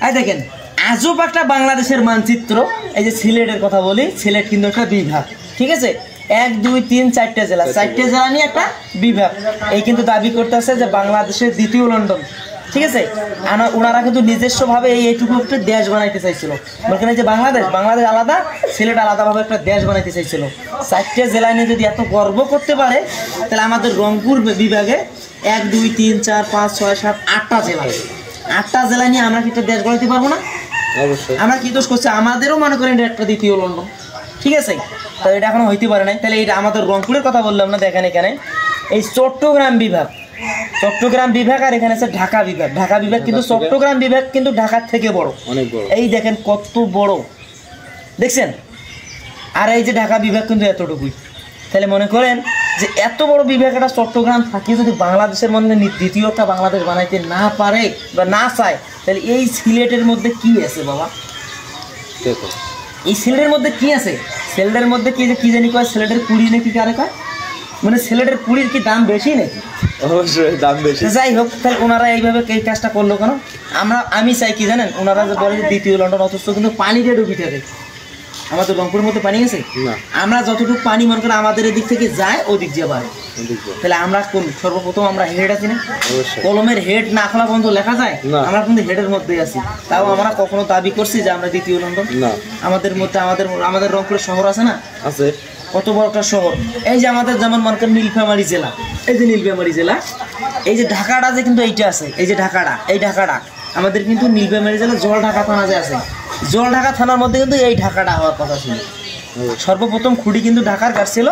এই দেখেন আজব একটা বাংলাদেশের মানচিত্র। এই যে সিলেটের কথা বলি, সিলেট কিন্তু একটা বিভাগ, ঠিক আছে? 1 2 3 4টে জেলা, 4টে জেলা নিয়ে একটা বিভাগ। এই কিন্তু দাবি করতেছে যে বাংলাদেশের দ্বিতীয় লন্ডন, ঠিক আছে? ওনারা কিন্তু নিজস্বভাবে এইটুকু একটা দেশ বানাইতে চাইছিল। বলছেন যে বাংলাদেশ আলাদা, সিলেট আলাদাভাবে একটা দেশ বানাইতে চাইছিল। 4টে জেলা নিয়ে যদি এত গর্ব করতে পারে, তাহলে আমাদের রংপুর বিভাগে 1 2 3 4 5 6 7 8টা জেলা, 8টা জেলা নিয়ে আমরা কি একটা দেশ গড়াইতে পারবো না? অবশ্যই। আমরা কি দোষ করছি? আমাদেরও মনে করেন এটা একটা দ্বিতীয় লন্ডন, ঠিক আছে? তো এটা এখনো হইতে পারে নাই। তাহলে এটা আমাদের রংপুরের কথা বললাম না, দেখেন এখানে এই চট্টগ্রাম বিভাগ আর এখানে আছে ঢাকা বিভাগ কিন্তু চট্টগ্রাম বিভাগ কিন্তু ঢাকার থেকে বড়, অনেক বড়। এই দেখেন কত বড়, দেখছেন? আর এই যে ঢাকা বিভাগ কিন্তু এতটুকুই। তাহলে মনে করেন যে এত বড় বিভাগ একটা চট্টগ্রাম থাকে, যদি বাংলাদেশের মধ্যে দ্বিতীয়টা বাংলাদেশ বানাইতে না পারে বা না চায়, তাহলে এই সিলেটের মধ্যে কি আছে বাবা? এই সিলেটের মধ্যে কি আছে? সিলেটের মধ্যে কি জানি কয়, সিলেটের পুরি নাকি কারে কয়, মানে সিলেটের পুরির কি দাম বেশি নাকি? অবশ্যই দাম বেশি। যাই হোক, তাহলে ওনারা এইভাবে এই কাজটা করলো কেন? আমি চাই কি জানেন, ওনারা যে বলে দ্বিতীয় লন্ডন, অথচ কিন্তু পানিতে ডুবি থাকে। আমাদের রংপুরের মধ্যে পানি আছে না? আমরা যতটুকু পানি মনে করেন আমাদের এদিক থেকে যায় ওদিক দিয়ে পারে। তাহলে আমরা কোন সর্বপ্রথম আমরা হেড আছি না? কলমের হেড না খোলা পর্যন্ত লেখা যায়? আমরা কিন্তু হেডের মধ্যে আছি। তাও আমরা কখনো দাবি করছি যে আমরা দ্বিতীয় লন্ডন? আমাদের মধ্যে আমাদের রংপুরের শহর আছে না? আছে। কত বড় একটা শহর। এই যে আমাদের যেমন মনে করেন নীলফামারী জেলা, এই যে নীলফামারী জেলা, এই যে ঢাকাটা যে কিন্তু এইটা আছে, এই যে ঢাকাটা, এই ঢাকাটা আমাদের কিন্তু নীলফামারী জেলা জলঢাকা থানা যে আছে, জলঢাকা থানার মধ্যে কিন্তু এই ঢাকাটা হওয়ার কথা ছিল। সর্বপ্রথম খুঁটি কিন্তু ঢাকার কাটছিল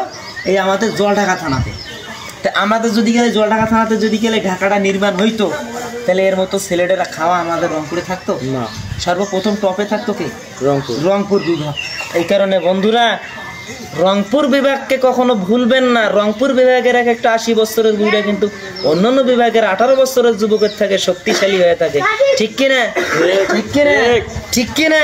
এই আমাদের জলঢাকা থানাতে। তা আমাদের যদি গেলে জলঢাকা থানাতে যদি গেলে ঢাকাটা নির্মাণ হইতো, তাহলে এর মতো ছেলেটেরা খাওয়া আমাদের রংপুরে থাকতো না। সর্বপ্রথম টপে থাকতো কে? রংপুর বিভাগ। এই কারণে বন্ধুরা, রংপুর বিভাগকে কখনো ভুলবেন না। রংপুর বিভাগের একটা 80 বছরের বুড়া কিন্তু অন্যান্য বিভাগের 18 বছরের যুবকের থেকে শক্তিশালী হয়ে থাকে। ঠিক কিনা? ঠিক কিনা? ঠিক কিনা?